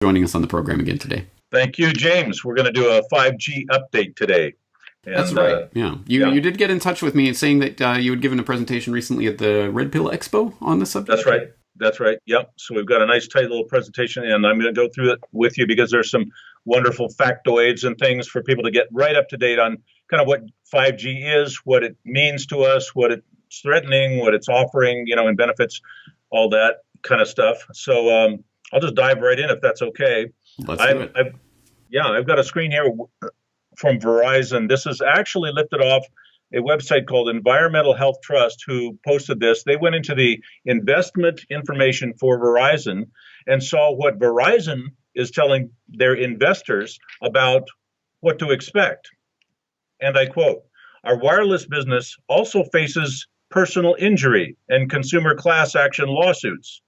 Joining us on the program again today. Thank you, James. We're going to do a 5G update today. And, that's right. You did get in touch with me saying that you had given a presentation recently at the Red Pill Expo on this subject. That's right. Yep. So we've got a nice, tight little presentation, and I'm going to go through it with you because there's some wonderful factoids and things for people to get right up to date on kind of what 5G is, what it means to us, what it's threatening, what it's offering, and benefits, all that kind of stuff. So I'll just dive right in if that's okay. Let's do it. I've got a screen here from Verizon. This is actually lifted off a website called Environmental Health Trust, who posted this. They went into the investment information for Verizon and saw what Verizon is telling their investors about what to expect. And I quote, "Our wireless business also faces personal injury and consumer class action lawsuits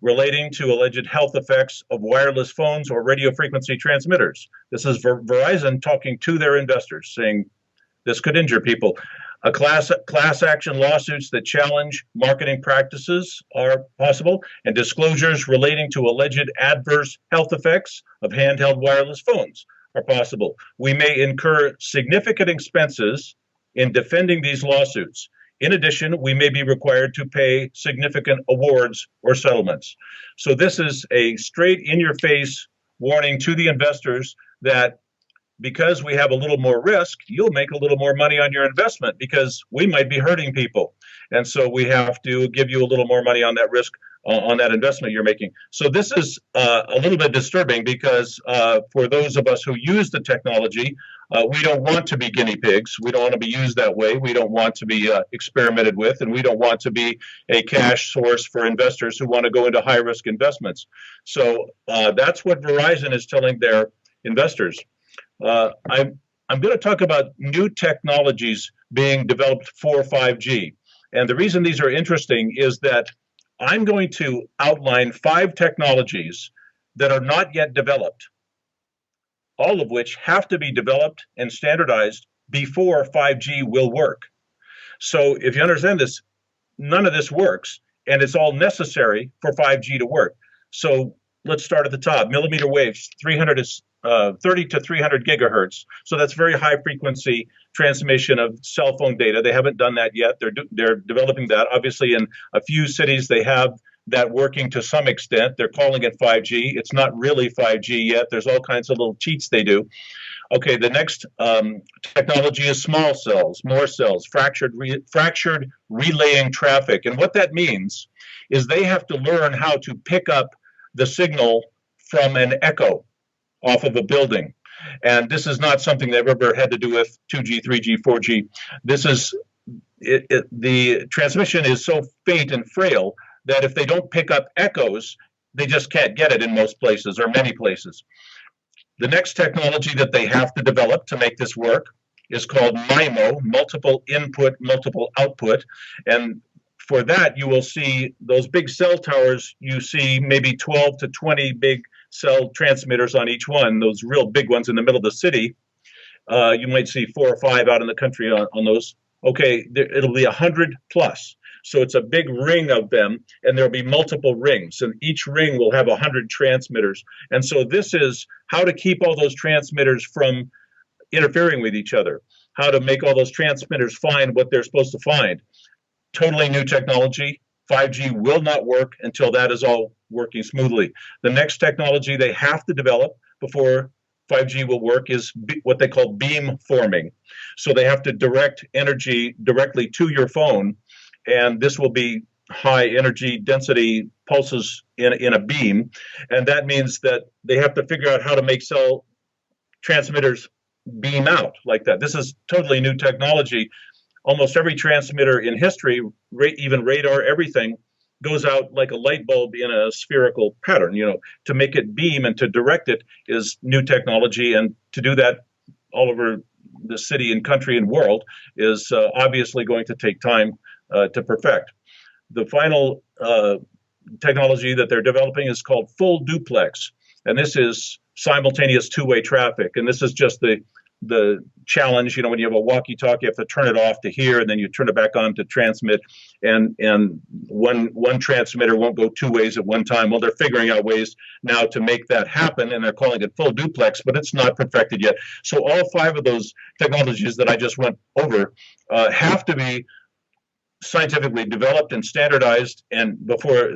relating to alleged health effects of wireless phones or radio frequency transmitters." This is Verizon talking to their investors, saying this could injure people. A class action lawsuits that challenge marketing practices are possible, and disclosures relating to alleged adverse health effects of handheld wireless phones are possible. We may incur significant expenses in defending these lawsuits. In addition, we may be required to pay significant awards or settlements. So this is a straight in-your-face warning to the investors that because we have a little more risk, you'll make a little more money on your investment because we might be hurting people. And so we have to give you a little more money on that risk, on that investment you're making. So this is a little bit disturbing because for those of us who use the technology, we don't want to be guinea pigs. We don't want to be used that way. We don't want to be experimented with, and we don't want to be a cash source for investors who want to go into high-risk investments. So that's what Verizon is telling their investors. I'm going to talk about new technologies being developed for 5G. And the reason these are interesting is that I'm going to outline 5 technologies that are not yet developed, all of which have to be developed and standardized before 5G will work. So if you understand this, none of this works, and it's all necessary for 5G to work. So let's start at the top. Millimeter waves, 30 to 300 gigahertz. So that's very high frequency transmission of cell phone data. They haven't done that yet. They're developing that. Obviously, in a few cities, they have that working to some extent. They're calling it 5G. It's not really 5G yet. There's all kinds of little cheats they do. Okay, the next technology is small cells, more cells, fractured relaying traffic. And what that means is they have to learn how to pick up the signal from an echo off of a building. And this is not something they've ever had to do with 2G, 3G, 4G. This is the transmission is so faint and frail that if they don't pick up echoes, they just can't get it in most places or many places. The next technology that they have to develop to make this work is called MIMO, multiple input, multiple output. And for that, you will see those big cell towers. You see maybe 12 to 20 big cell transmitters on each one, those real big ones in the middle of the city. You might see 4 or 5 out in the country on those. Okay, it'll be 100 plus. So it's a big ring of them, and there'll be multiple rings, and each ring will have 100 transmitters. And so this is how to keep all those transmitters from interfering with each other, how to make all those transmitters find what they're supposed to find. Totally new technology. 5G will not work until that is all working smoothly. The next technology they have to develop before 5G will work is what they call beam forming. So they have to direct energy directly to your phone, and this will be high energy density pulses in a beam. And that means that they have to figure out how to make cell transmitters beam out like that. This is totally new technology. Almost every transmitter in history, even radar, everything, goes out like a light bulb in a spherical pattern. To make it beam and to direct it is new technology, and to do that all over the city and country and world is obviously going to take time to perfect. The final technology that they're developing is called full duplex, and this is simultaneous two-way traffic, and this is just the the challenge, when you have a walkie-talkie, you have to turn it off to hear, and then you turn it back on to transmit, and one transmitter won't go two ways at one time. Well, they're figuring out ways now to make that happen, and they're calling it full duplex, but it's not perfected yet. So all 5 of those technologies that I just went over have to be scientifically developed and standardized, and before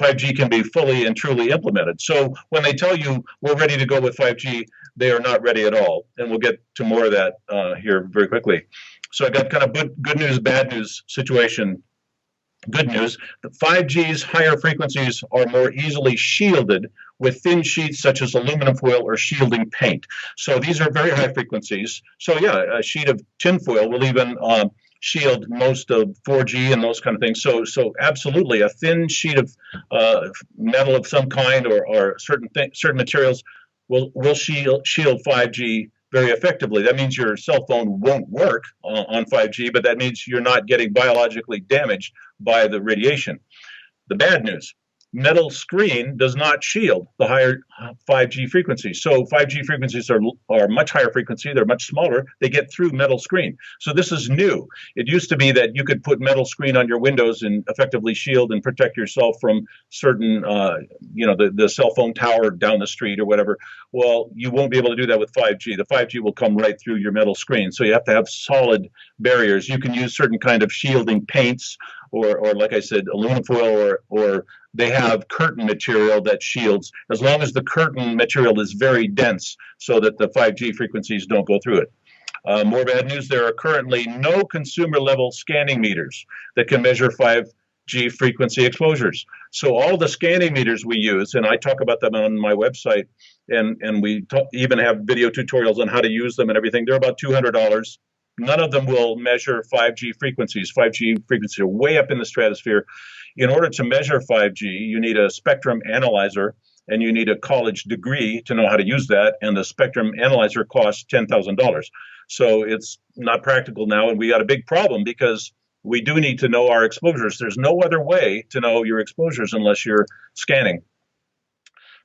5G can be fully and truly implemented. So when they tell you we're ready to go with 5G, they are not ready at all. And we'll get to more of that here very quickly. So I got kind of good news, bad news situation. Good news, the 5G's higher frequencies are more easily shielded with thin sheets such as aluminum foil or shielding paint. So these are very high frequencies. So yeah, a sheet of tinfoil will even shield most of 4G and those kind of things. So absolutely, a thin sheet of metal of some kind or certain materials will shield 5G very effectively. That means your cell phone won't work on 5G, but that means you're not getting biologically damaged by the radiation. The bad news, metal screen does not shield the higher 5G frequencies. So 5G frequencies are much higher frequency. They're much smaller. They get through metal screen. So this is new. It used to be that you could put metal screen on your windows and effectively shield and protect yourself from certain, the cell phone tower down the street or whatever. Well, you won't be able to do that with 5G. The 5G will come right through your metal screen. So you have to have solid barriers. You can use certain kind of shielding paints or like I said, aluminum foil or they have curtain material that shields, as long as the curtain material is very dense so that the 5G frequencies don't go through it. More bad news, there are currently no consumer-level scanning meters that can measure 5G frequency exposures. So all the scanning meters we use, and I talk about them on my website, and we even have video tutorials on how to use them and everything, they're about $200. None of them will measure 5G frequencies. 5G frequencies are way up in the stratosphere. In order to measure 5G, you need a spectrum analyzer, and you need a college degree to know how to use that, and the spectrum analyzer costs $10,000. So it's not practical now, and we got a big problem because we do need to know our exposures. There's no other way to know your exposures unless you're scanning.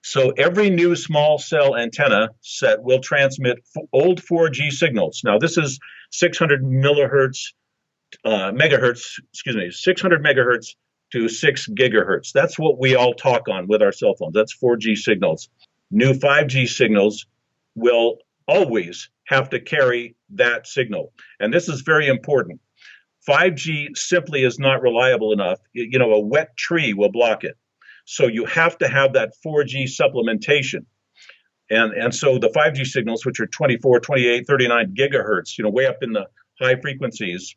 So every new small cell antenna set will transmit old 4G signals. Now this is 600 megahertz to 6 gigahertz. That's what we all talk on with our cell phones. That's 4G signals. New 5G signals will always have to carry that signal. And this is very important. 5G simply is not reliable enough. A wet tree will block it. So you have to have that 4G supplementation. And so the 5G signals, which are 24, 28, 39 gigahertz, way up in the high frequencies,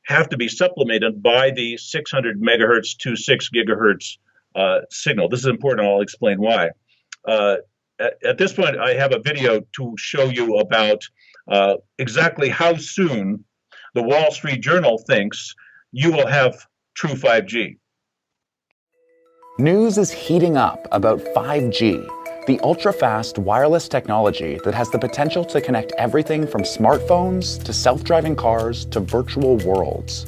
have to be supplemented by the 600 megahertz to 6 gigahertz signal. This is important. I'll explain why. At this point, I have a video to show you about exactly how soon the Wall Street Journal thinks you will have true 5G. News is heating up about 5G, the ultra-fast wireless technology that has the potential to connect everything from smartphones to self-driving cars to virtual worlds.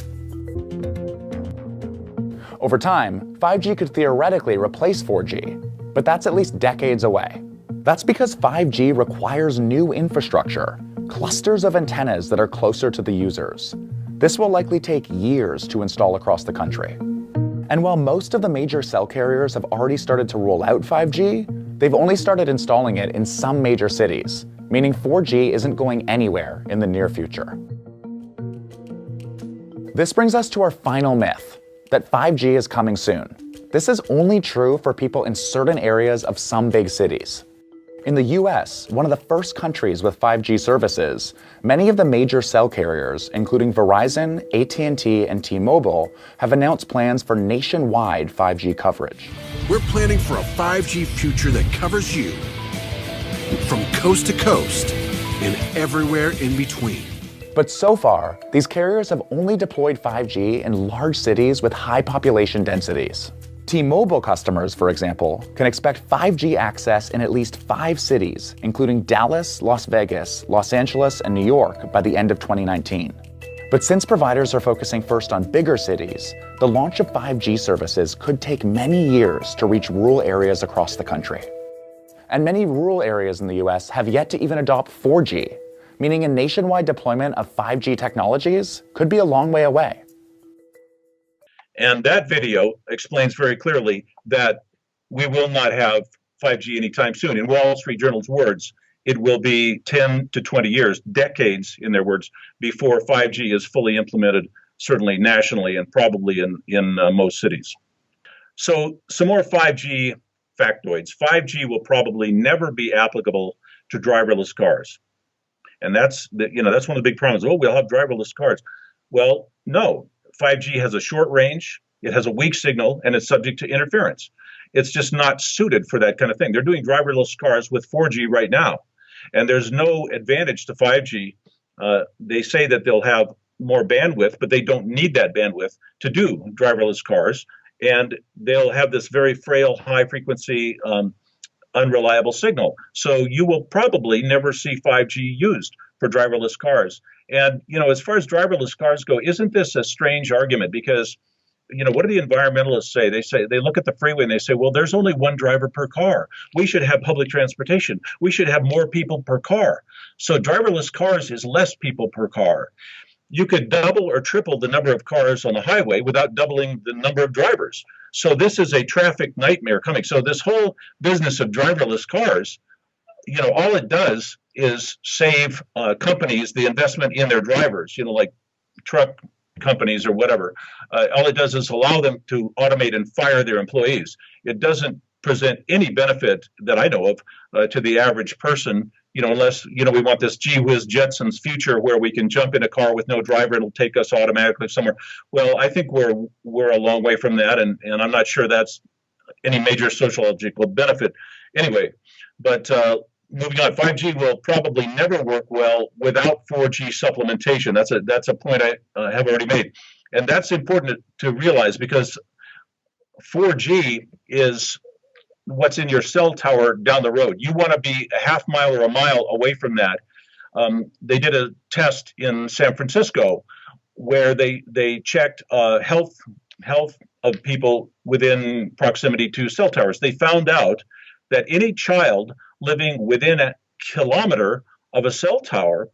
Over time, 5G could theoretically replace 4G, but that's at least decades away. That's because 5G requires new infrastructure, clusters of antennas that are closer to the users. This will likely take years to install across the country. And while most of the major cell carriers have already started to roll out 5G, they've only started installing it in some major cities, meaning 4G isn't going anywhere in the near future. This brings us to our final myth, that 5G is coming soon. This is only true for people in certain areas of some big cities. In the US, one of the first countries with 5G services, many of the major cell carriers, including Verizon, AT&T, and T-Mobile, have announced plans for nationwide 5G coverage. We're planning for a 5G future that covers you from coast to coast and everywhere in between. But so far, these carriers have only deployed 5G in large cities with high population densities. T-Mobile customers, for example, can expect 5G access in at least 5 cities, including Dallas, Las Vegas, Los Angeles, and New York by the end of 2019. But since providers are focusing first on bigger cities, the launch of 5G services could take many years to reach rural areas across the country. And many rural areas in the US have yet to even adopt 4G. meaning a nationwide deployment of 5G technologies could be a long way away. And that video explains very clearly that we will not have 5G anytime soon. In Wall Street Journal's words, it will be 10 to 20 years, decades in their words, before 5G is fully implemented, certainly nationally and probably in most cities. So some more 5G factoids. 5G will probably never be applicable to driverless cars. And that's one of the big problems. Oh, we'll have driverless cars. Well, no. 5G has a short range, it has a weak signal, and it's subject to interference. It's just not suited for that kind of thing. They're doing driverless cars with 4G right now, and there's no advantage to 5G. They say that they'll have more bandwidth, but they don't need that bandwidth to do driverless cars, and they'll have this very frail, high-frequency, unreliable signal. So you will probably never see 5G used for driverless cars. And, as far as driverless cars go, isn't this a strange argument? Because, what do the environmentalists say? They look at the freeway and they say, well, there's only one driver per car. We should have public transportation. We should have more people per car. So driverless cars is less people per car. You could double or triple the number of cars on the highway without doubling the number of drivers. So this is a traffic nightmare coming. So this whole business of driverless cars, all it does is save companies the investment in their drivers, like truck companies or whatever. All it does is allow them to automate and fire their employees. It doesn't present any benefit that I know of to the average person, unless, we want this gee whiz Jetsons future where we can jump in a car with no driver and it'll take us automatically somewhere. Well, I think we're a long way from that, and I'm not sure that's any major sociological benefit. Anyway, but moving on, 5G will probably never work well without 4G supplementation. That's a point I have already made. And that's important to realize, because 4G is what's in your cell tower down the road. You want to be a half mile or a mile away from that. They did a test in San Francisco where they checked health of people within proximity to cell towers. They found out that any child living within a kilometer of a cell tower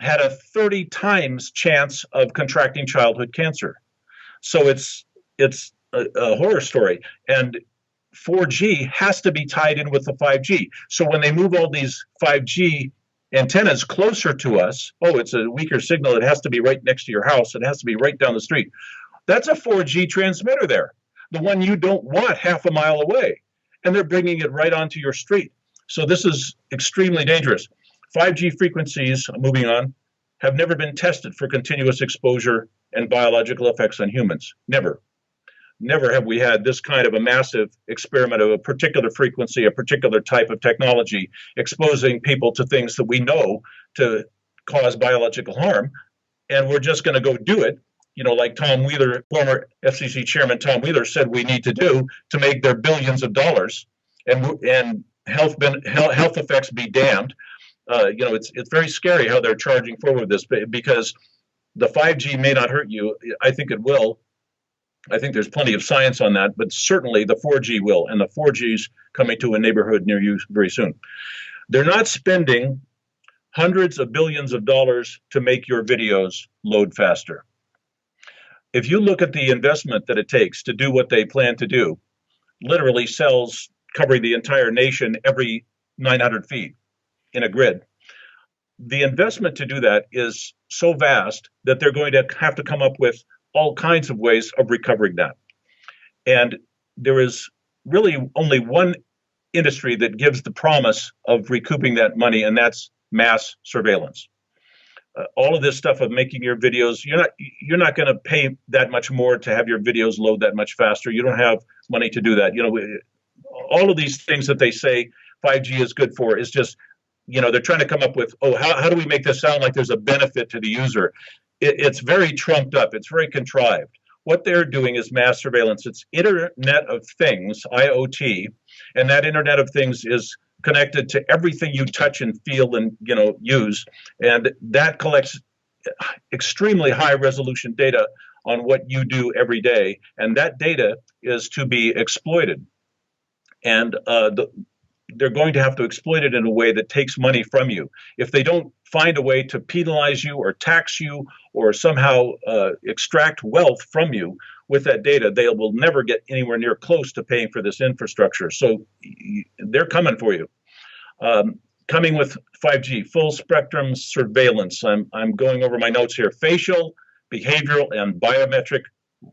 had a 30 times chance of contracting childhood cancer. So it's a horror story. And 4G has to be tied in with the 5G. So when they move all these 5G antennas closer to us, it's a weaker signal. It has to be right next to your house. It has to be right down the street. That's a 4G transmitter there, the one you don't want half a mile away. And they're bringing it right onto your street. So this is extremely dangerous. 5G frequencies, moving on, have never been tested for continuous exposure and biological effects on humans. Never. Never have we had this kind of a massive experiment of a particular frequency, a particular type of technology, exposing people to things that we know to cause biological harm. And we're just going to go do it, like Tom Wheeler, former FCC chairman Tom Wheeler, said we need to do to make their billions of dollars and health effects be damned. It's very scary how they're charging forward this, because the 5G may not hurt you. I think it will. I think there's plenty of science on that, but certainly the 4G will, and the 4G's coming to a neighborhood near you very soon. They're not spending hundreds of billions of dollars to make your videos load faster. If you look at the investment that it takes to do what they plan to do, literally cells covering the entire nation every 900 feet in a grid, the investment to do that is so vast that they're going to have to come up with all kinds of ways of recovering that. And there is really only one industry that gives the promise of recouping that money, and that's mass surveillance. All of this stuff of making your videos, you're not going to pay that much more to have your videos load that much faster. You don't have money to do that. All of these things that they say 5G is good for is just, they're trying to come up with, how do we make this sound like there's a benefit to the user? It's very trumped up. It's very contrived. What they're doing is mass surveillance. It's Internet of Things, IoT, and that Internet of Things is connected to everything you touch and feel and use, and that collects extremely high resolution data on what you do every day, and that data is to be exploited. And they're going to have to exploit it in a way that takes money from you. If they don't find a way to penalize you or tax you or somehow extract wealth from you with that data, they will never get anywhere near close to paying for this infrastructure. So they're coming for you. Coming with 5G, full spectrum surveillance. I'm going over my notes here. Facial, behavioral, and biometric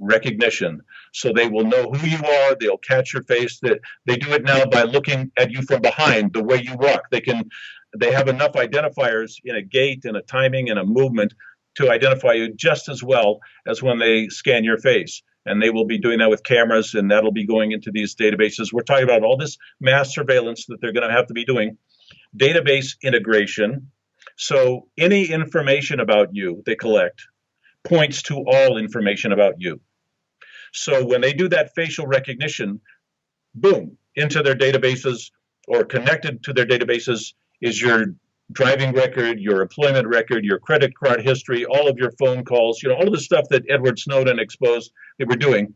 recognition. So they will know who you are. They'll catch your face. They do it now by looking at you from behind, the way you walk. They have enough identifiers in a gait and a timing and a movement to identify you just as well as when they scan your face. And they will be doing that with cameras, and that'll be going into these databases. We're talking about all this mass surveillance that they're going to have to be doing. Database integration. So any information about you they collect points to all information about you. So when they do that facial recognition, boom, into their databases or connected to their databases is your driving record, your employment record, your credit card history, all of your phone calls, all of the stuff that Edward Snowden exposed they were doing,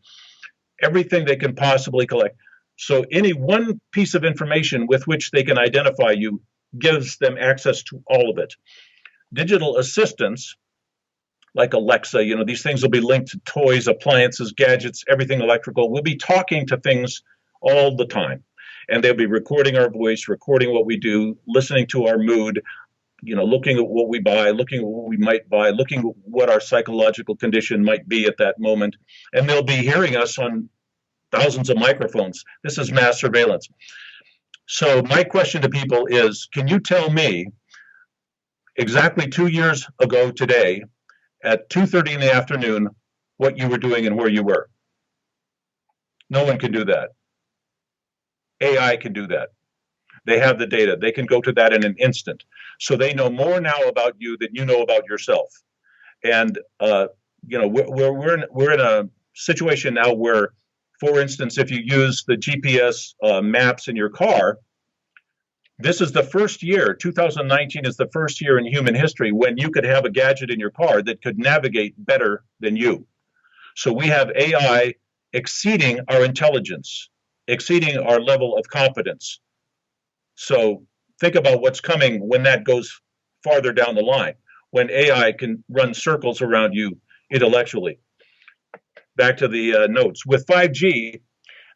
everything they can possibly collect. So any one piece of information with which they can identify you gives them access to all of it. Digital assistants, like Alexa, these things will be linked to toys, appliances, gadgets, everything electrical. We'll be talking to things all the time. And they'll be recording our voice, recording what we do, listening to our mood, looking at what we buy, looking at what we might buy, looking at what our psychological condition might be at that moment. And they'll be hearing us on thousands of microphones. This is mass surveillance. So my question to people is, can you tell me exactly 2 years ago today at 2:30 in the afternoon what you were doing and where you were? No one can do that. AI can do that. They have the data. They can go to that in an instant. So they know more now about you than you know about yourself. And we're in a situation now where, for instance, if you use the GPS maps in your car, this is the first year, 2019 is the first year in human history when you could have a gadget in your car that could navigate better than you. So we have AI exceeding our intelligence, exceeding our level of competence. So think about what's coming when that goes farther down the line, when AI can run circles around you intellectually. Back to the notes. With 5G,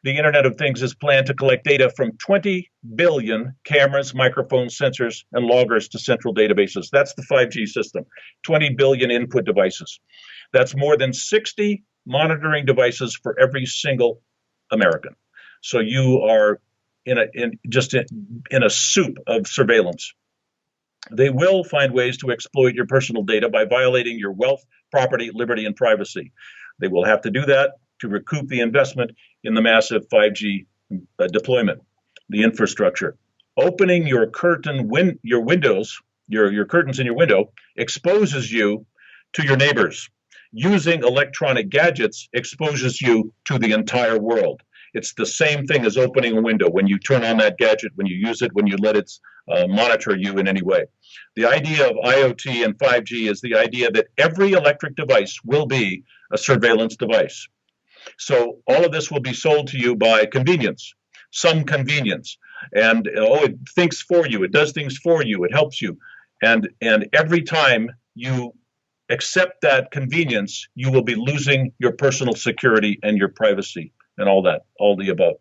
the Internet of Things is planned to collect data from 20 billion cameras, microphones, sensors, and loggers to central databases. That's the 5G system, 20 billion input devices. That's more than 60 monitoring devices for every single American. So you are in a soup of surveillance. They will find ways to exploit your personal data by violating your wealth, property, liberty, and privacy. They will have to do that to recoup the investment in the massive 5G deployment, the infrastructure. Opening your windows, your curtains in your window exposes you to your neighbors. Using electronic gadgets exposes you to the entire world. It's the same thing as opening a window. When you turn on that gadget, when you use it, when you let it monitor you in any way. The idea of IoT and 5G is the idea that every electric device will be a surveillance device. So all of this will be sold to you by convenience, some convenience. And it thinks for you, it does things for you, it helps you. And every time you accept that convenience, you will be losing your personal security and your privacy and all that, all the above.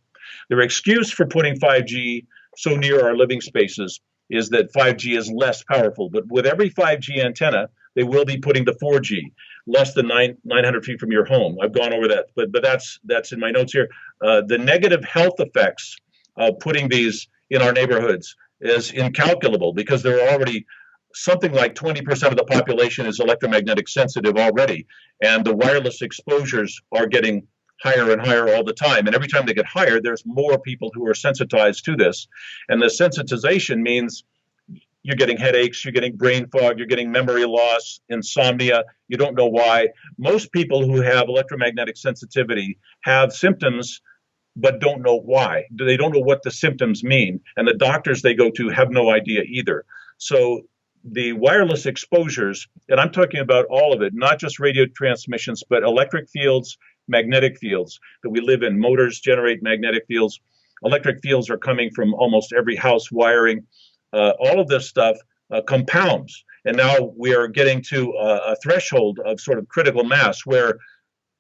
Their excuse for putting 5G so near our living spaces is that 5G is less powerful. But with every 5G antenna, they will be putting the 4G, less than 900 feet from your home. I've gone over that, but that's in my notes here. The negative health effects of putting these in our neighborhoods is incalculable because there are already something like 20% of the population is electromagnetic sensitive already, and the wireless exposures are getting higher and higher all the time. And every time they get higher, there's more people who are sensitized to this. And the sensitization means you're getting headaches, you're getting brain fog, you're getting memory loss, insomnia. You don't know why. Most people who have electromagnetic sensitivity have symptoms, but don't know why. They don't know what the symptoms mean. And the doctors they go to have no idea either. So the wireless exposures, and I'm talking about all of it, not just radio transmissions, but electric fields, magnetic fields that we live in. Motors generate magnetic fields. Electric fields are coming from almost every house wiring. All of this stuff compounds. And now we are getting to a threshold of sort of critical mass where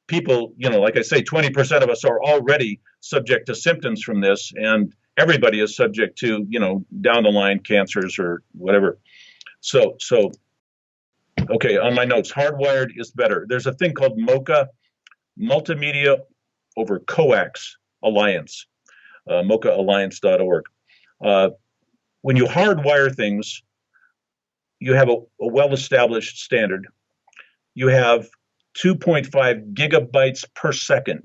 people, like I say, 20% of us are already subject to symptoms from this, and everybody is subject to, down the line cancers or whatever. So, okay, on my notes, hardwired is better. There's a thing called MoCA, Multimedia over Coax Alliance, MoCAalliance.org. When you hardwire things, you have a well-established standard. You have 2.5 gigabytes per second.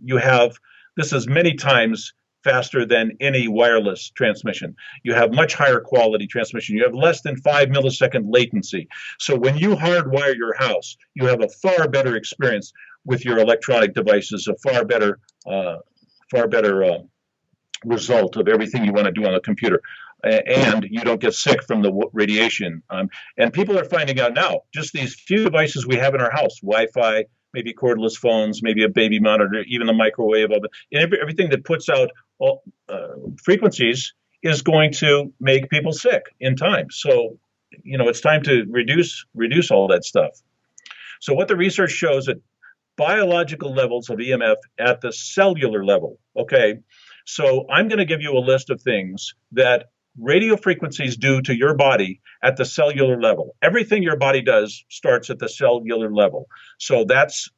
This is many times faster than any wireless transmission. You have much higher quality transmission. You have less than 5 millisecond latency. So when you hardwire your house, you have a far better experience with your electronic devices, a far better result of everything you want to do on the computer. And you don't get sick from the radiation. And people are finding out now, just these few devices we have in our house, Wi-Fi, maybe cordless phones, maybe a baby monitor, even the microwave oven, and everything that puts out frequencies is going to make people sick in time. So, it's time to reduce all that stuff. So what the research shows that biological levels of EMF at the cellular level. Okay, so I'm going to give you a list of things that radio frequencies do to your body at the cellular level. Everything your body does starts at the cellular level. So that's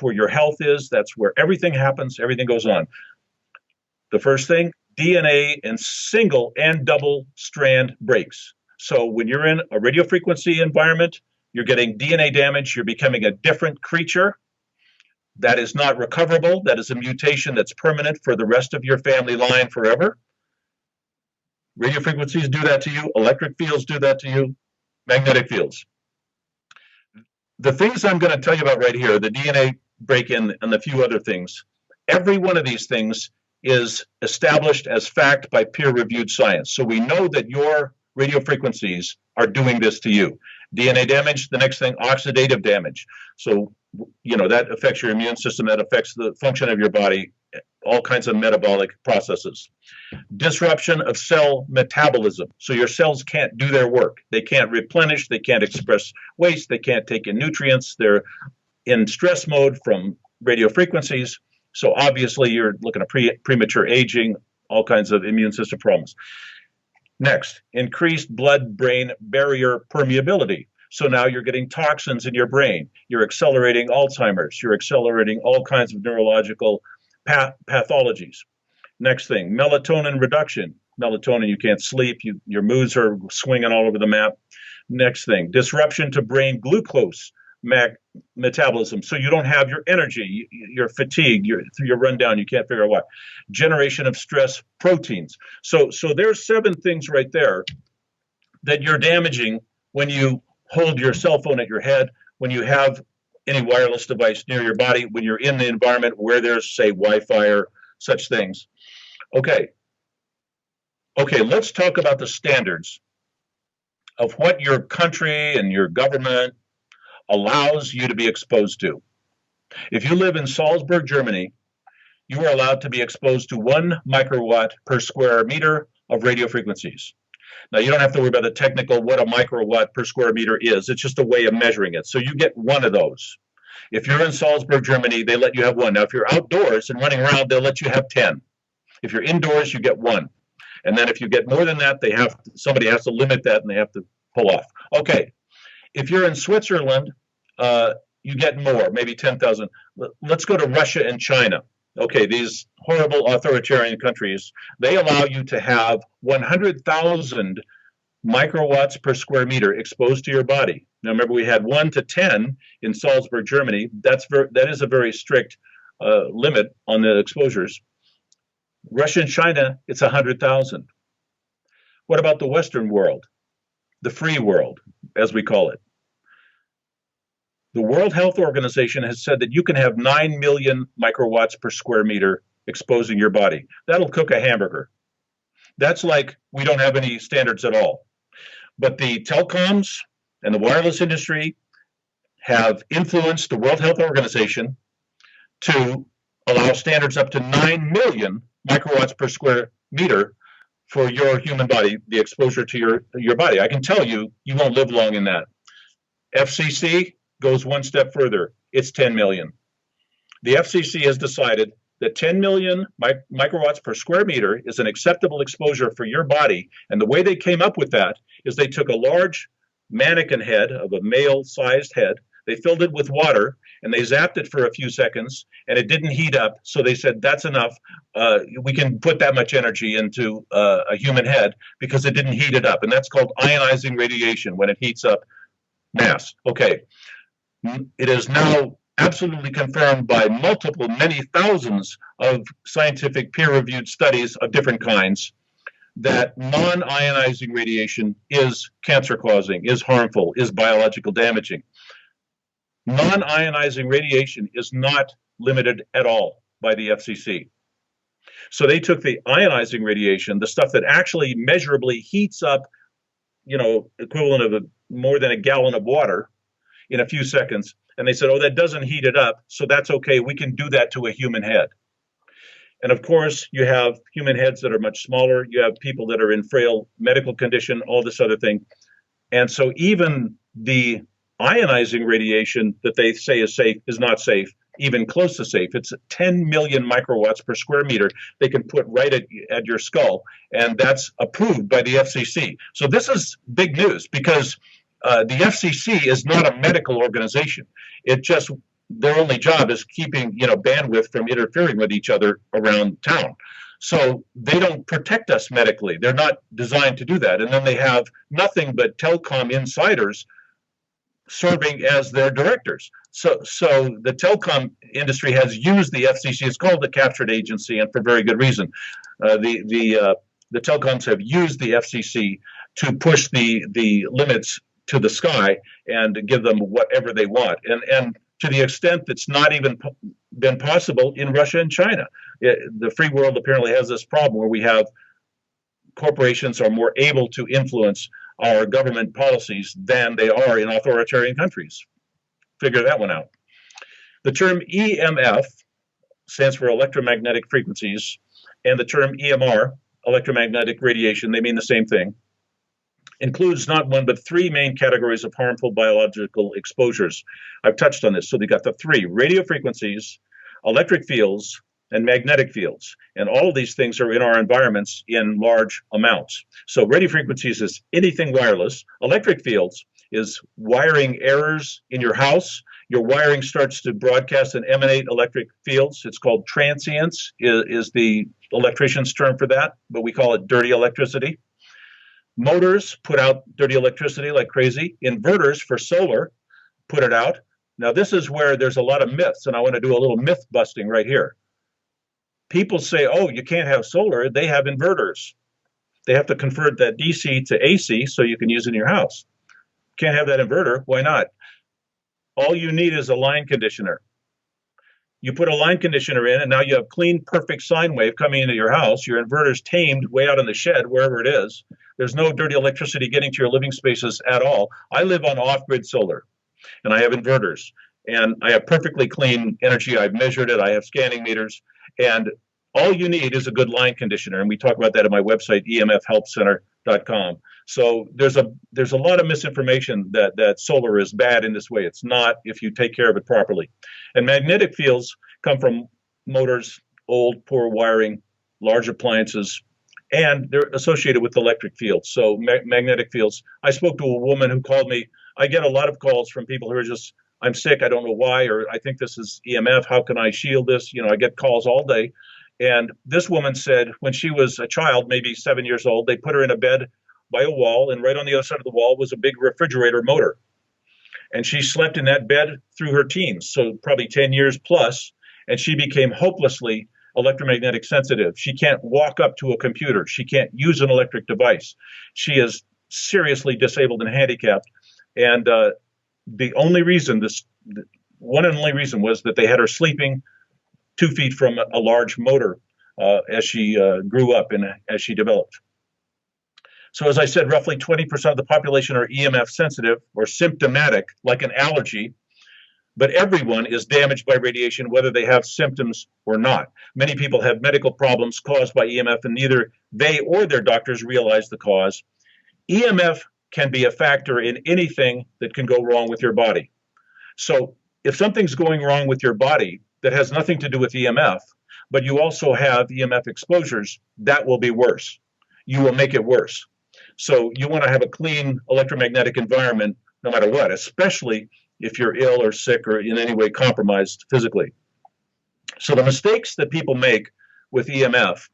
where your health is. That's where everything happens. Everything goes on. The first thing, DNA in single and double strand breaks. So when you're in a radio frequency environment, you're getting DNA damage. You're becoming a different creature. That is not recoverable. That is a mutation that's permanent for the rest of your family line forever. Radio frequencies do that to you. Electric fields do that to you. Magnetic fields. The things I'm going to tell you about right here, the DNA break-in and the few other things, every one of these things is established as fact by peer-reviewed science. So we know that your radio frequencies are doing this to you. DNA damage, the next thing, oxidative damage. So, that affects your immune system, that affects the function of your body, all kinds of metabolic processes. Disruption of cell metabolism. So your cells can't do their work. They can't replenish, they can't express waste, they can't take in nutrients. They're in stress mode from radio frequencies. So obviously you're looking at premature aging, all kinds of immune system problems. Next, increased blood-brain barrier permeability. So now you're getting toxins in your brain. You're accelerating Alzheimer's. You're accelerating all kinds of neurological pathologies. Next thing, melatonin reduction. Melatonin, you can't sleep. Your moods are swinging all over the map. Next thing, disruption to brain glucose metabolism. So you don't have your energy. You're fatigued. You're run down. You can't figure out why. Generation of stress proteins. So there's 7 things right there that you're damaging when you hold your cell phone at your head, when you have any wireless device near your body, when you're in the environment where there's, say, Wi-Fi or such things. Okay, let's talk about the standards of what your country and your government allows you to be exposed to. If you live in Salzburg, Germany, you are allowed to be exposed to 1 microwatt per square meter of radio frequencies. Now, you don't have to worry about the technical, what a microwatt per square meter is. It's just a way of measuring it. So you get 1 of those. If you're in Salzburg, Germany, they let you have 1. Now, if you're outdoors and running around, they'll let you have 10. If you're indoors, you get 1. And then if you get more than that, somebody has to limit that and they have to pull off. Okay. If you're in Switzerland, you get more, maybe 10,000. Let's go to Russia and China. Okay, these horrible authoritarian countries, they allow you to have 100,000 microwatts per square meter exposed to your body. Now, remember, we had 1 to 10 in Salzburg, Germany. That is a very strict limit on the exposures. Russia and China, it's 100,000. What about the Western world, the free world, as we call it? The World Health Organization has said that you can have 9 million microwatts per square meter exposing your body. That'll cook a hamburger. That's like we don't have any standards at all. But the telecoms and the wireless industry have influenced the World Health Organization to allow standards up to 9 million microwatts per square meter for your human body, the exposure to your body. I can tell you, you won't live long in that. FCC goes one step further. It's 10 million. The FCC has decided that 10 million microwatts per square meter is an acceptable exposure for your body. And the way they came up with that is they took a large mannequin head of a male-sized head, they filled it with water, and they zapped it for a few seconds, and it didn't heat up. So they said, that's enough. We can put that much energy into a human head because it didn't heat it up. And that's called ionizing radiation when it heats up mass. Okay. It is now absolutely confirmed by many thousands of scientific peer-reviewed studies of different kinds that non-ionizing radiation is cancer-causing, is harmful, is biological damaging. Non-ionizing radiation is not limited at all by the FCC. So they took the ionizing radiation, the stuff that actually measurably heats up, equivalent of more than a gallon of water in a few seconds, and they said, oh, that doesn't heat it up, so that's okay, we can do that to a human head. And of course, you have human heads that are much smaller, you have people that are in frail medical condition, all this other thing. And so even the ionizing radiation that they say is safe is not safe, even close to safe. It's 10 million microwatts per square meter they can put right at your skull, and that's approved by the FCC. So this is big news because the FCC is not a medical organization. Their only job is keeping bandwidth from interfering with each other around town. So they don't protect us medically. They're not designed to do that. And then they have nothing but telecom insiders serving as their directors. So the telecom industry has used the FCC. It's called the captured agency, and for very good reason. The telecoms have used the FCC to push the limits to the sky and give them whatever they want. And to the extent that's not even been possible in Russia and China. The free world apparently has this problem where we have corporations are more able to influence our government policies than they are in authoritarian countries. Figure that one out. The term EMF stands for electromagnetic frequencies, and the term EMR, electromagnetic radiation, they mean the same thing, includes not one but three main categories of harmful biological exposures. I've touched on this. So they got the three: radio frequencies, electric fields, and magnetic fields. And all of these things are in our environments in large amounts. So radio frequencies is anything wireless. Electric fields is wiring errors in your house. Your wiring starts to broadcast and emanate electric fields. It's called transients, is the electrician's term for that, but we call it dirty electricity. Motors put out dirty electricity like crazy. Inverters for solar put it out. Now, this is where there's a lot of myths, and I want to do a little myth busting right here. People say, oh, you can't have solar. They have inverters. They have to convert that DC to AC so you can use it in your house. Can't have that inverter. Why not? All you need is a line conditioner. You put a line conditioner in, and now you have clean, perfect sine wave coming into your house. Your inverter's tamed way out in the shed, wherever it is. There's no dirty electricity getting to your living spaces at all. I live on off-grid solar, and I have inverters, and I have perfectly clean energy. I've measured it. I have scanning meters, and all you need is a good line conditioner, and we talk about that at my website, emfhelpcenter.com. So there's a lot of misinformation that solar is bad in this way. It's not if you take care of it properly. And magnetic fields come from motors, old, poor wiring, large appliances, and they're associated with electric fields. So magnetic fields. I spoke to a woman who called me. I get a lot of calls from people who are just, I'm sick, I don't know why, or I think this is EMF, how can I shield this? I get calls all day. And this woman said when she was a child, maybe 7 years old, they put her in a bed by a wall, and right on the other side of the wall was a big refrigerator motor. And she slept in that bed through her teens, so probably 10 years plus, and she became hopelessly electromagnetic sensitive. She can't walk up to a computer. She can't use an electric device. She is seriously disabled and handicapped. And the only reason, one and only reason, was that they had her sleeping 2 feet from a large motor as she grew up and as she developed. So as I said, roughly 20% of the population are EMF sensitive or symptomatic, like an allergy. but everyone is damaged by radiation, whether they have symptoms or not. Many people have medical problems caused by EMF, and neither they or their doctors realize the cause. EMF can be a factor in anything that can go wrong with your body. So if something's going wrong with your body that has nothing to do with EMF, but you also have EMF exposures, that will be worse. You will make it worse. So you want to have a clean electromagnetic environment no matter what, especially if you're ill or sick or in any way compromised physically. So the mistakes that people make with EMF,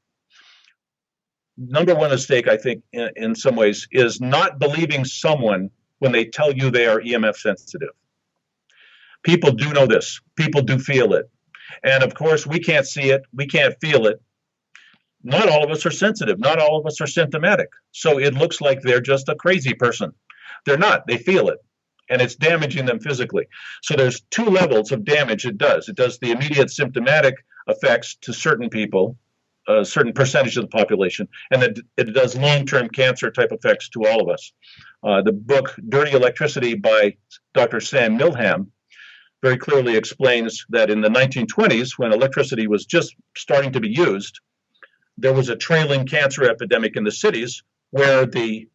number one mistake, I think, in some ways, is not believing someone when they tell you they are EMF sensitive. People do know this. People do feel it. And of course, we can't see it. We can't feel it. Not all of us are sensitive. Not all of us are symptomatic. So it looks like they're just a crazy person. They're not. They feel it. And it's damaging them physically. So there's two levels of damage it does. It does the immediate symptomatic effects to certain people, a certain percentage of the population, and it does long-term cancer type effects to all of us. The book Dirty Electricity by Dr. Sam Milham very clearly explains that in the 1920s, when electricity was just starting to be used, there was a trailing cancer epidemic in the cities where the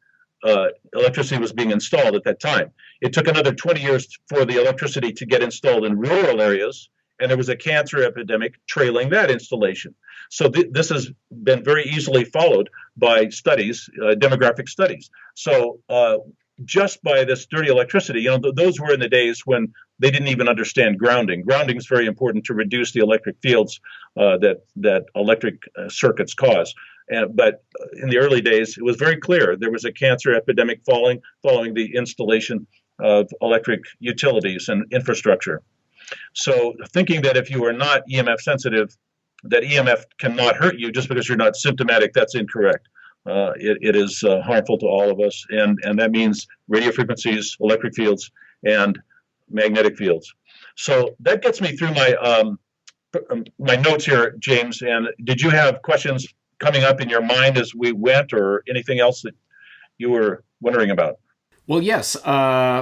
electricity was being installed at that time. It took another 20 years for the electricity to get installed in rural areas, and there was a cancer epidemic trailing that installation. So this has been very easily followed by studies, demographic studies. So just by this dirty electricity, those were in the days when they didn't even understand grounding. Grounding is very important to reduce the electric fields that electric circuits cause. But in the early days, it was very clear there was a cancer epidemic following the installation of electric utilities and infrastructure. So thinking that if you are not EMF sensitive, that EMF cannot hurt you just because you're not symptomatic, that's incorrect. It is harmful to all of us, and that means radio frequencies, electric fields, and magnetic fields. So that gets me through my notes here, James. And did you have questions coming up in your mind as we went, or anything else that you were wondering about? Well, yes.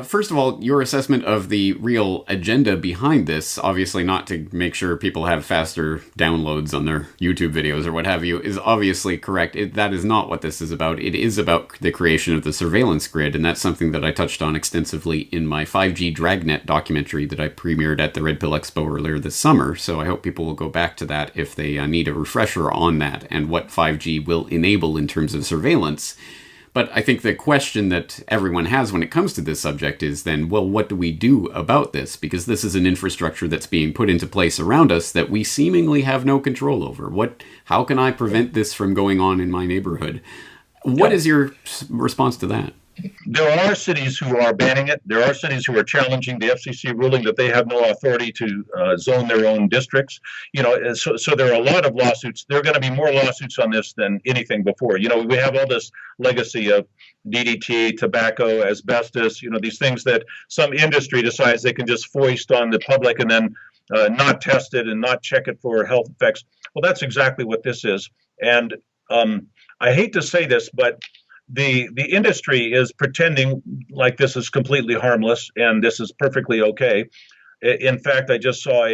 First of all, your assessment of the real agenda behind this, obviously not to make sure people have faster downloads on their YouTube videos or what have you, is obviously correct. That is not what this is about. It is about the creation of the surveillance grid, and that's something that I touched on extensively in my 5G Dragnet documentary that I premiered at the Red Pill Expo earlier this summer. So I hope people will go back to that if they need a refresher on that and what 5G will enable in terms of surveillance. But I think the question that everyone has when it comes to this subject is then, well, what do we do about this? Because this is an infrastructure that's being put into place around us that we seemingly have no control over. How can I prevent this from going on in my neighborhood? What is your response to that? There are cities who are banning it. There are cities who are challenging the FCC ruling that they have no authority to zone their own districts. So there are a lot of lawsuits. There are going to be more lawsuits on this than anything before. We have all this legacy of DDT, tobacco, asbestos, these things that some industry decides they can just foist on the public and then not test it and not check it for health effects. Well, that's exactly what this is. And I hate to say this, but the industry is pretending like this is completely harmless and this is perfectly okay. In fact, I just saw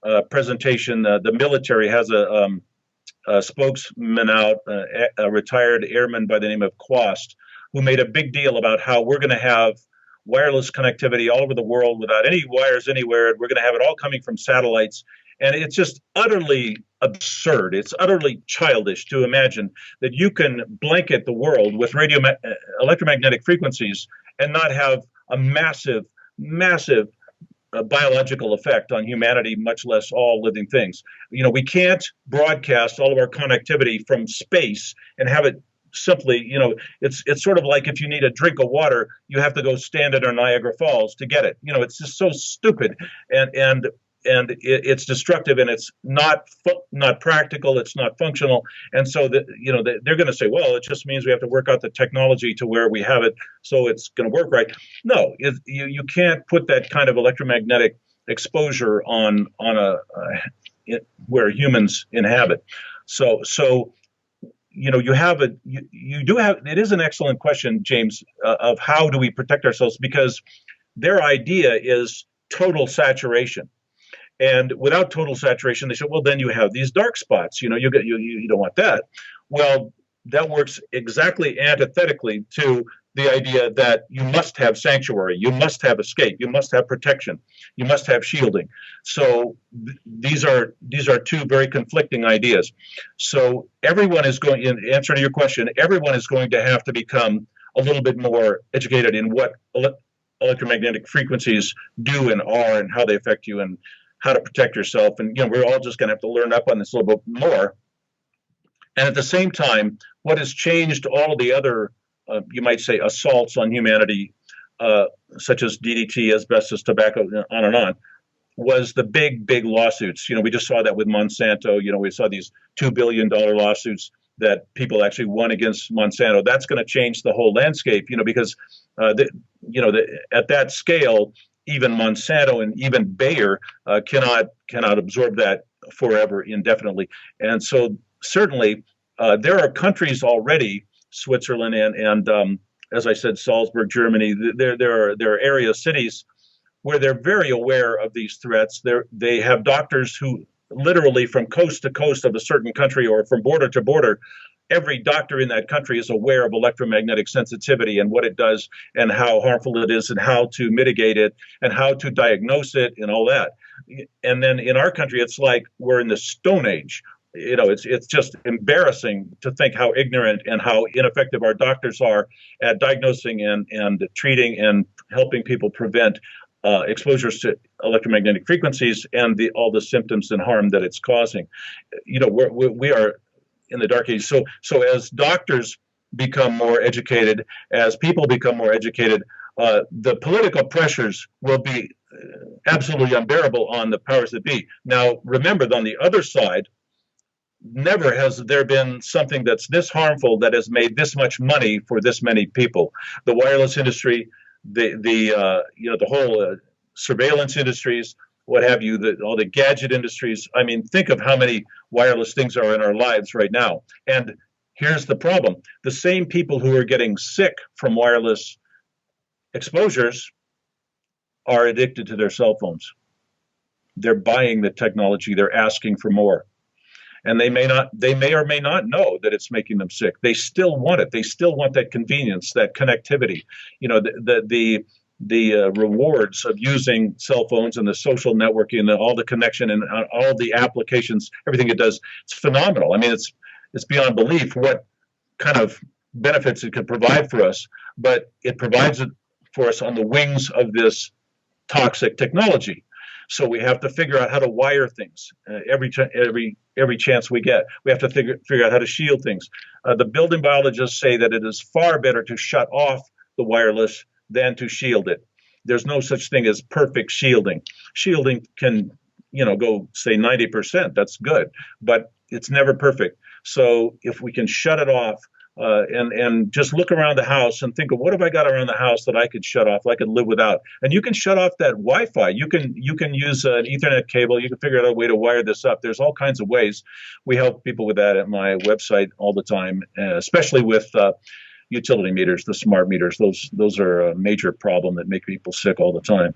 a presentation. The military has a spokesman out, a retired airman by the name of Quast, who made a big deal about how we're going to have wireless connectivity all over the world without any wires anywhere. We're going to have it all coming from satellites. And it's just utterly absurd. It's utterly childish to imagine that you can blanket the world with electromagnetic frequencies and not have a massive biological effect on humanity, much less all living things. We can't broadcast all of our connectivity from space and have it simply, it's sort of like if you need a drink of water, you have to go stand under Niagara Falls to get it. It's just so stupid. And it's destructive, and it's not practical. It's not functional, and so they're going to say, well, it just means we have to work out the technology to where we have it, so it's going to work right. No, you can't put that kind of electromagnetic exposure on where humans inhabit. So you do have. It is an excellent question, James, of how do we protect ourselves, because their idea is total saturation. And without total saturation, they said, well, then you have these dark spots. You know, you don't want that. Well, that works exactly antithetically to the idea that you must have sanctuary, you must have escape, you must have protection, you must have shielding. So these are two very conflicting ideas. So everyone is going, in answer to your question, everyone is going to have to become a little bit more educated in what electromagnetic frequencies do and are, and how they affect you, and how to protect yourself. And we're all just going to have to learn up on this a little bit more. And at the same time, what has changed all of the other, you might say, assaults on humanity, such as DDT, asbestos, tobacco, on and on, was the big lawsuits. We just saw that with Monsanto. We saw these $2 billion lawsuits that people actually won against Monsanto. That's going to change the whole landscape, because, at that scale, even Monsanto and even Bayer cannot absorb that forever, indefinitely. And so certainly there are countries already, Switzerland and as I said, Salzburg, Germany. There are areas, cities, where they're very aware of these threats. They have doctors who literally from coast to coast of a certain country, or from border to border, every doctor in that country is aware of electromagnetic sensitivity and what it does and how harmful it is and how to mitigate it and how to diagnose it and all that. And then in our country, it's like we're in the Stone Age. It's just embarrassing to think how ignorant and how ineffective our doctors are at diagnosing and treating and helping people prevent exposures to electromagnetic frequencies and all the symptoms and harm that it's causing. We are in the dark age. So as doctors become more educated, as people become more educated, the political pressures will be absolutely unbearable on the powers that be. Now, remember, on the other side, never has there been something that's this harmful that has made this much money for this many people. The wireless industry, the whole surveillance industries, what have you, all the gadget industries. I mean, think of how many wireless things are in our lives right now. And here's the problem. The same people who are getting sick from wireless exposures are addicted to their cell phones. They're buying the technology. They're asking for more. And they may or may not know that it's making them sick. They still want it. They still want that convenience, that connectivity. The rewards of using cell phones and the social networking and all the connection and all the applications, everything it does, it's phenomenal. I mean, it's beyond belief what kind of benefits it could provide for us, but it provides it for us on the wings of this toxic technology. So we have to figure out how to wire things every chance we get. We have to figure out how to shield things. The building biologists say that it is far better to shut off the wireless than to shield it. There's no such thing as perfect shielding. Shielding can, go say 90%. That's good, but it's never perfect. So if we can shut it off and just look around the house and think of what have I got around the house that I could shut off, I could live without. And you can shut off that Wi-Fi. You can use an Ethernet cable. You can figure out a way to wire this up. There's all kinds of ways. We help people with that at my website all the time, especially with utility meters, the smart meters. Those are a major problem that make people sick all the time.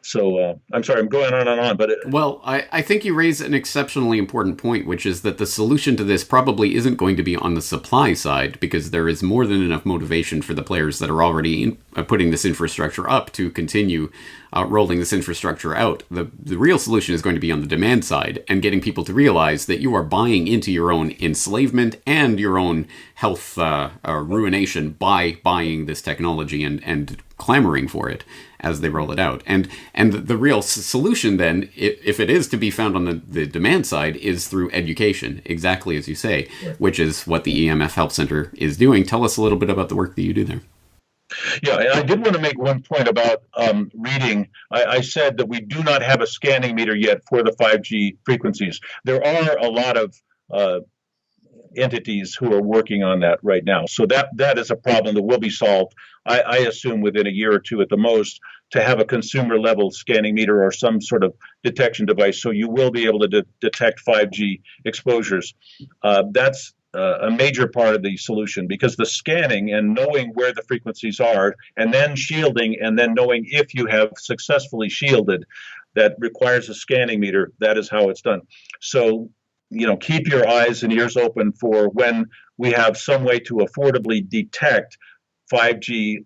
So I'm sorry, I'm going on and on, but well, I think you raise an exceptionally important point, which is that the solution to this probably isn't going to be on the supply side, because there is more than enough motivation for the players that are already putting this infrastructure up to continue rolling this infrastructure out. The real solution is going to be on the demand side, and getting people to realize that you are buying into your own enslavement and your own health ruination by buying this technology and clamoring for it as they roll it out. And the real solution then, if it is to be found on the demand side, is through education, exactly as you say, which is what the EMF Help Center is doing. Tell us a little bit about the work that you do there. Yeah, and I did want to make one point about reading. I said that we do not have a scanning meter yet for the 5G frequencies. There are a lot of entities who are working on that right now. So that is a problem that will be solved, I assume, within a year or two at the most, to have a consumer level scanning meter or some sort of detection device. So you will be able to detect 5G exposures. That's a major part of the solution, because the scanning and knowing where the frequencies are, and then shielding, and then knowing if you have successfully shielded, that requires a scanning meter. That is how it's done. So, keep your eyes and ears open for when we have some way to affordably detect 5G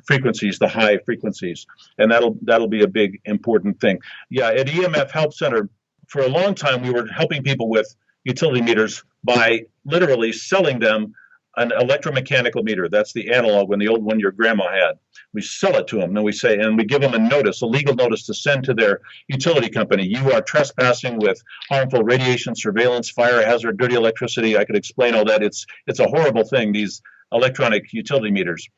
frequencies, the high frequencies, and that'll be a big important thing. Yeah, at EMF Help Center, for a long time we were helping people with utility meters by literally selling them an electromechanical meter. That's the analog one, the old one your grandma had. We sell it to them, and we give them a notice, a legal notice to send to their utility company. You are trespassing with harmful radiation, surveillance, fire hazard, dirty electricity. I could explain all that. It's a horrible thing, these electronic utility meters.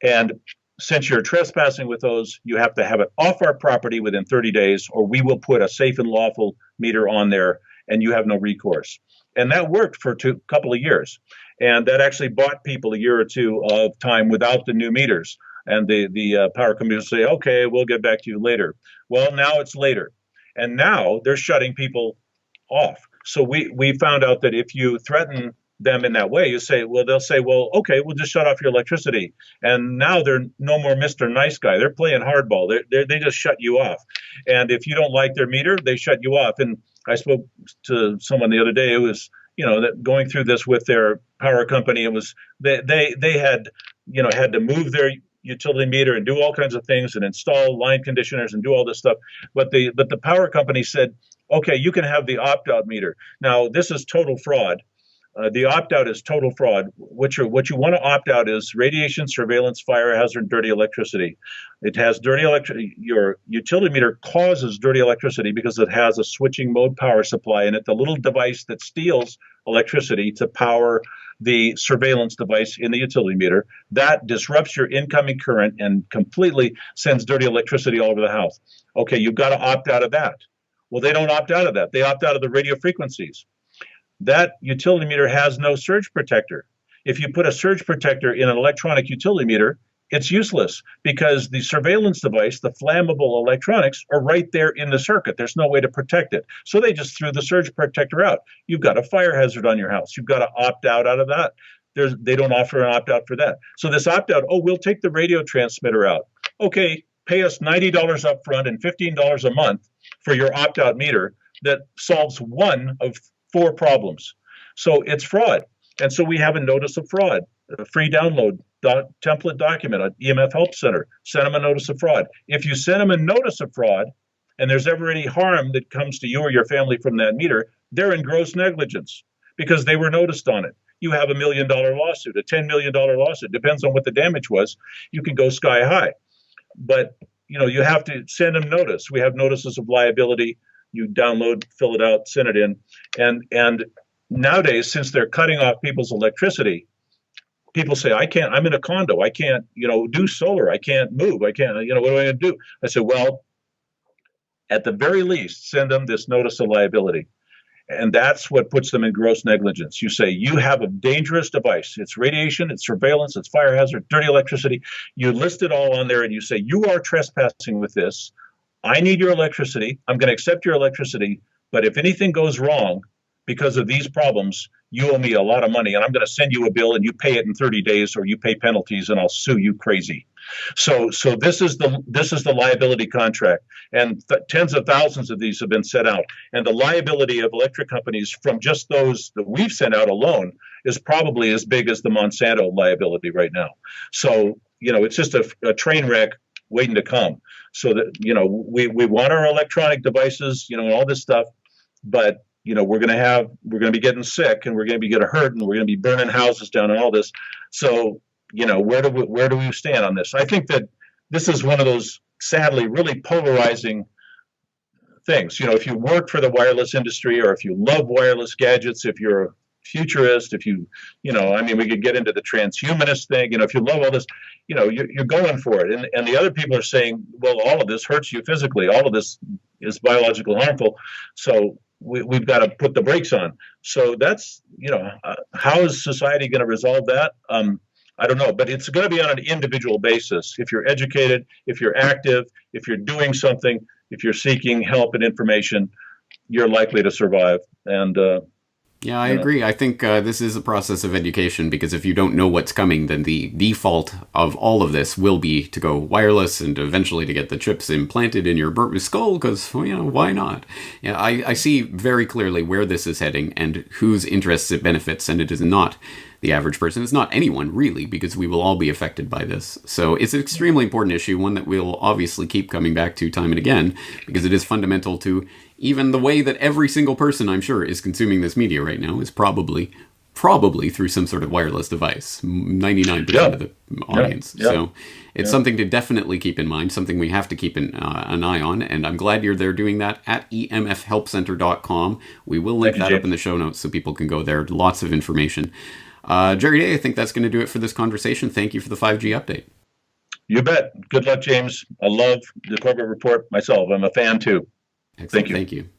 And since you're trespassing with those, you have to have it off our property within 30 days, or we will put a safe and lawful meter on there, and you have no recourse. And that worked for a couple of years. And that actually bought people a year or two of time without the new meters. And the power companies say, okay, we'll get back to you later. Well, now it's later. And now they're shutting people off. So we found out that if you threaten them in that way, they'll say, well, okay, we'll just shut off your electricity. And now they're no more Mr. Nice Guy. They're playing hardball. They just shut you off. And if you don't like their meter, they shut you off. And I spoke to someone the other day who was, that going through this with their power company. It was they had had to move their utility meter and do all kinds of things and install line conditioners and do all this stuff. But the power company said, okay, you can have the opt-out meter. Now, this is total fraud. The opt-out is total fraud. What you want to opt out is radiation, surveillance, fire hazard, dirty electricity. It has dirty electricity. Your utility meter causes dirty electricity because it has a switching mode power supply in it, the little device that steals electricity to power the surveillance device in the utility meter. That disrupts your incoming current and completely sends dirty electricity all over the house. Okay, you've got to opt out of that. Well, they don't opt out of that. They opt out of the radio frequencies. That utility meter has no surge protector. If you put a surge protector in an electronic utility meter, it's useless because the surveillance device, the flammable electronics, are right there in the circuit. There's no way to protect it. So they just threw the surge protector out. You've got a fire hazard on your house. You've got to opt out of that. They don't offer an opt-out for that. So this opt-out, we'll take the radio transmitter out. Okay, pay us $90 up front and $15 a month for your opt-out meter that solves one of 4 problems. So it's fraud. And so we have a notice of fraud, a free download template document on EMF Help Center. Send them a notice of fraud. If you send them a notice of fraud and there's ever any harm that comes to you or your family from that meter, they're in gross negligence because they were noticed on it. You have $1 million lawsuit, a $10 million lawsuit. Depends on what the damage was. You can go sky high. But you have to send them notice. We have notices of liability. You download, fill it out, send it in. And nowadays, since they're cutting off people's electricity, people say, I'm in a condo. I can't, do solar. I can't move. I can't, what am I going to do? I said, well, at the very least, send them this notice of liability. And that's what puts them in gross negligence. You say, you have a dangerous device. It's radiation, it's surveillance, it's fire hazard, dirty electricity. You list it all on there and you say, you are trespassing with this. I need your electricity. I'm going to accept your electricity. But if anything goes wrong because of these problems, you owe me a lot of money and I'm going to send you a bill and you pay it in 30 days or you pay penalties and I'll sue you crazy. So this is the liability contract, and tens of thousands of these have been set out. And the liability of electric companies from just those that we've sent out alone is probably as big as the Monsanto liability right now. So, it's just a train wreck waiting to come. So that, we want our electronic devices, and all this stuff, but we're going to be getting sick and we're going to be getting hurt and we're going to be burning houses down and all this. So, where do we stand on this? I think that this is one of those sadly really polarizing things. If you work for the wireless industry or if you love wireless gadgets, if you're a futurist, if we could get into the transhumanist thing, if you love all this, you're going for it. And the other people are saying, well, all of this hurts you physically. All of this is biologically harmful. So we've got to put the brakes on. So that's, how is society going to resolve that? I don't know, but it's going to be on an individual basis. If you're educated, if you're active, if you're doing something, if you're seeking help and information, you're likely to survive. And Yeah, I agree. I think this is a process of education, because if you don't know what's coming, then the default of all of this will be to go wireless and eventually to get the chips implanted in your skull, because, well, why not? Yeah, I see very clearly where this is heading and whose interests it benefits, and it is not the average person. It's not anyone, really, because we will all be affected by this. So it's an extremely important issue, one that we'll obviously keep coming back to time and again, because it is fundamental to even the way that every single person, I'm sure, is consuming this media right now is probably through some sort of wireless device, 99% of the audience. So it's something to definitely keep in mind, something we have to keep an eye on. And I'm glad you're there doing that at emfhelpcenter.com. We will link that up in the show notes so people can go there. Lots of information. Jerry Day, I think that's going to do it for this conversation. Thank you for the 5G update. You bet. Good luck, James. I love the corporate report myself. I'm a fan too. Excellent. Thank you. Thank you.